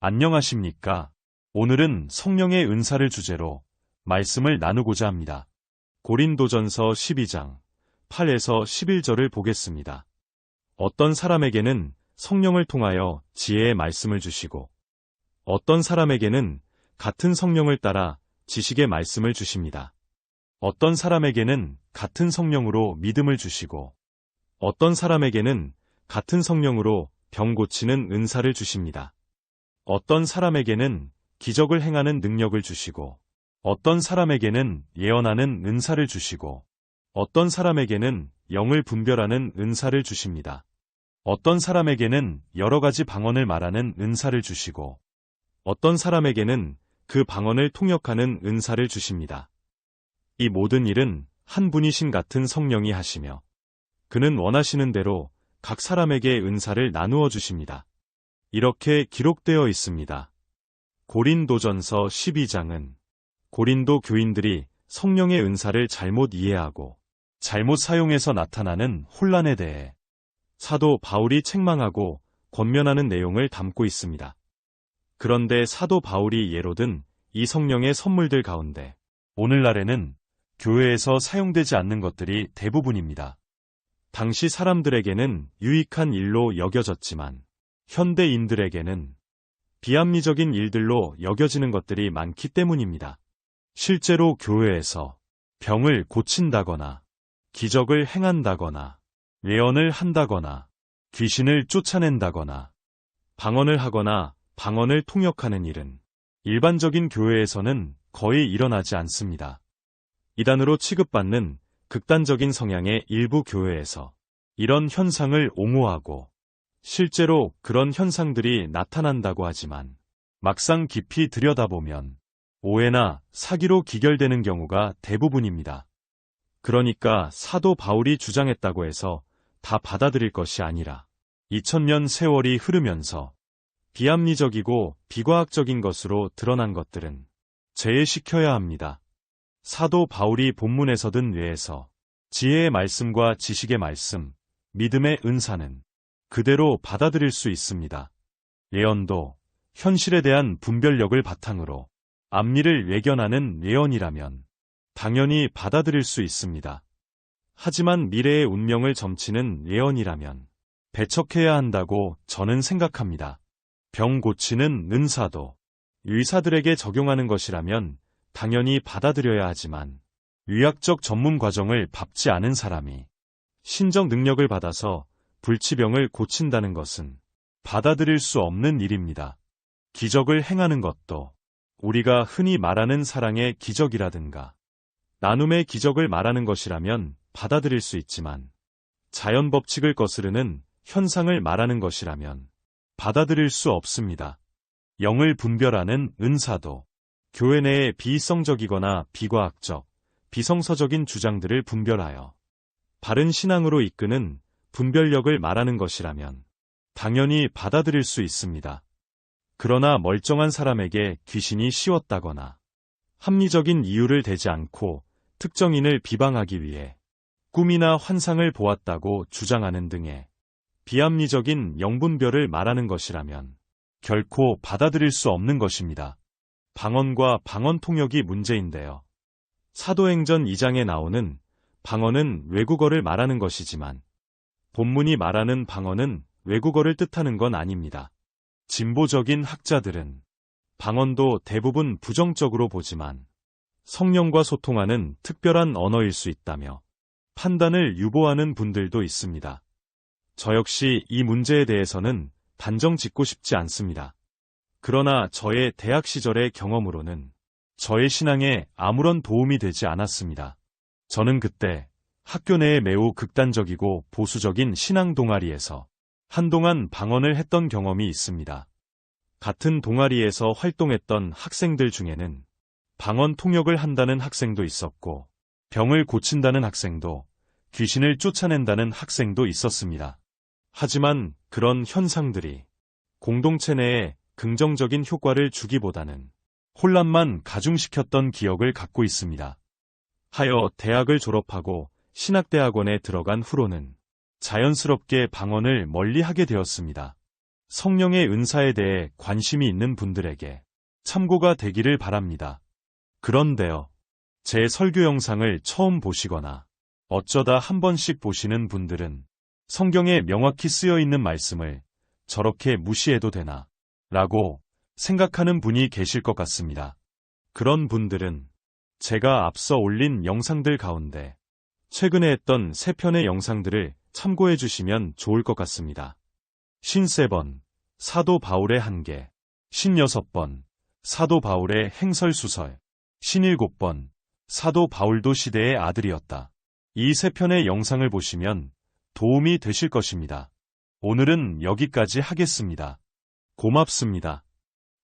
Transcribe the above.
안녕하십니까? 오늘은 성령의 은사를 주제로 말씀을 나누고자 합니다. 고린도전서 12장 8에서 11절을 보겠습니다. 어떤 사람에게는 성령을 통하여 지혜의 말씀을 주시고 어떤 사람에게는 같은 성령을 따라 지식의 말씀을 주십니다. 어떤 사람에게는 같은 성령으로 믿음을 주시고 어떤 사람에게는 같은 성령으로 병 고치는 은사를 주십니다. 어떤 사람에게는 기적을 행하는 능력을 주시고 어떤 사람에게는 예언하는 은사를 주시고 어떤 사람에게는 영을 분별하는 은사를 주십니다. 어떤 사람에게는 여러 가지 방언을 말하는 은사를 주시고 어떤 사람에게는 그 방언을 통역하는 은사를 주십니다. 이 모든 일은 한 분이신 같은 성령이 하시며 그는 원하시는 대로 각 사람에게 은사를 나누어 주십니다. 이렇게 기록되어 있습니다. 고린도전서 12장은 고린도 교인들이 성령의 은사를 잘못 이해하고 잘못 사용해서 나타나는 혼란에 대해 사도 바울이 책망하고 권면하는 내용을 담고 있습니다. 그런데 사도 바울이 예로 든 이 성령의 선물들 가운데 오늘날에는 교회에서 사용되지 않는 것들이 대부분입니다. 당시 사람들에게는 유익한 일로 여겨졌지만 현대인들에게는 비합리적인 일들로 여겨지는 것들이 많기 때문입니다. 실제로 교회에서 병을 고친다거나 기적을 행한다거나 예언을 한다거나 귀신을 쫓아낸다거나 방언을 하거나 방언을 통역하는 일은 일반적인 교회에서는 거의 일어나지 않습니다. 이단으로 취급받는 극단적인 성향의 일부 교회에서 이런 현상을 옹호하고 실제로 그런 현상들이 나타난다고 하지만 막상 깊이 들여다보면 오해나 사기로 기결되는 경우가 대부분입니다. 그러니까 사도 바울이 주장했다고 해서 다 받아들일 것이 아니라 2000년 세월이 흐르면서 비합리적이고 비과학적인 것으로 드러난 것들은 제외시켜야 합니다. 사도 바울이 본문에서 든 외에서 지혜의 말씀과 지식의 말씀, 믿음의 은사는 그대로 받아들일 수 있습니다. 예언도 현실에 대한 분별력을 바탕으로 앞니를 외견하는 예언이라면 당연히 받아들일 수 있습니다. 하지만 미래의 운명을 점치는 예언이라면 배척해야 한다고 저는 생각합니다. 병 고치는 은사도 의사들에게 적용하는 것이라면 당연히 받아들여야 하지만 의학적 전문 과정을 밟지 않은 사람이 신적 능력을 받아서 불치병을 고친다는 것은 받아들일 수 없는 일입니다. 기적을 행하는 것도 우리가 흔히 말하는 사랑의 기적이라든가 나눔의 기적을 말하는 것이라면 받아들일 수 있지만 자연 법칙을 거스르는 현상을 말하는 것이라면 받아들일 수 없습니다. 영을 분별하는 은사도 교회 내의 비이성적이거나 비과학적, 비성서적인 주장들을 분별하여 바른 신앙으로 이끄는 분별력을 말하는 것이라면 당연히 받아들일 수 있습니다. 그러나 멀쩡한 사람에게 귀신이 씌웠다거나 합리적인 이유를 대지 않고 특정인을 비방하기 위해 꿈이나 환상을 보았다고 주장하는 등의 비합리적인 영분별을 말하는 것이라면 결코 받아들일 수 없는 것입니다. 방언과 방언 통역이 문제인데요. 사도행전 2장에 나오는 방언은 외국어를 말하는 것이지만 본문이 말하는 방언은 외국어를 뜻하는 건 아닙니다. 진보적인 학자들은 방언도 대부분 부정적으로 보지만 성령과 소통하는 특별한 언어일 수 있다며 판단을 유보하는 분들도 있습니다. 저 역시 이 문제에 대해서는 단정 짓고 싶지 않습니다. 그러나 저의 대학 시절의 경험으로는 저의 신앙에 아무런 도움이 되지 않았습니다. 저는 그때 학교 내에 매우 극단적이고 보수적인 신앙 동아리에서 한동안 방언을 했던 경험이 있습니다. 같은 동아리에서 활동했던 학생들 중에는 방언 통역을 한다는 학생도 있었고 병을 고친다는 학생도 귀신을 쫓아낸다는 학생도 있었습니다. 하지만 그런 현상들이 공동체 내에 긍정적인 효과를 주기보다는 혼란만 가중시켰던 기억을 갖고 있습니다. 하여 대학을 졸업하고 신학대학원에 들어간 후로는 자연스럽게 방언을 멀리하게 되었습니다. 성령의 은사에 대해 관심이 있는 분들에게 참고가 되기를 바랍니다. 그런데요. 제 설교 영상을 처음 보시거나 어쩌다 한 번씩 보시는 분들은 성경에 명확히 쓰여 있는 말씀을 저렇게 무시해도 되나? 라고 생각하는 분이 계실 것 같습니다. 그런 분들은 제가 앞서 올린 영상들 가운데 최근에 했던 3편의 영상들을 참고해 주시면 좋을 것 같습니다. 53번 사도 바울의 한계, 56번 사도 바울의 행설수설, 57번 사도 바울도 시대의 아들이었다. 이 3편의 영상을 보시면 도움이 되실 것입니다. 오늘은 여기까지 하겠습니다. 고맙습니다.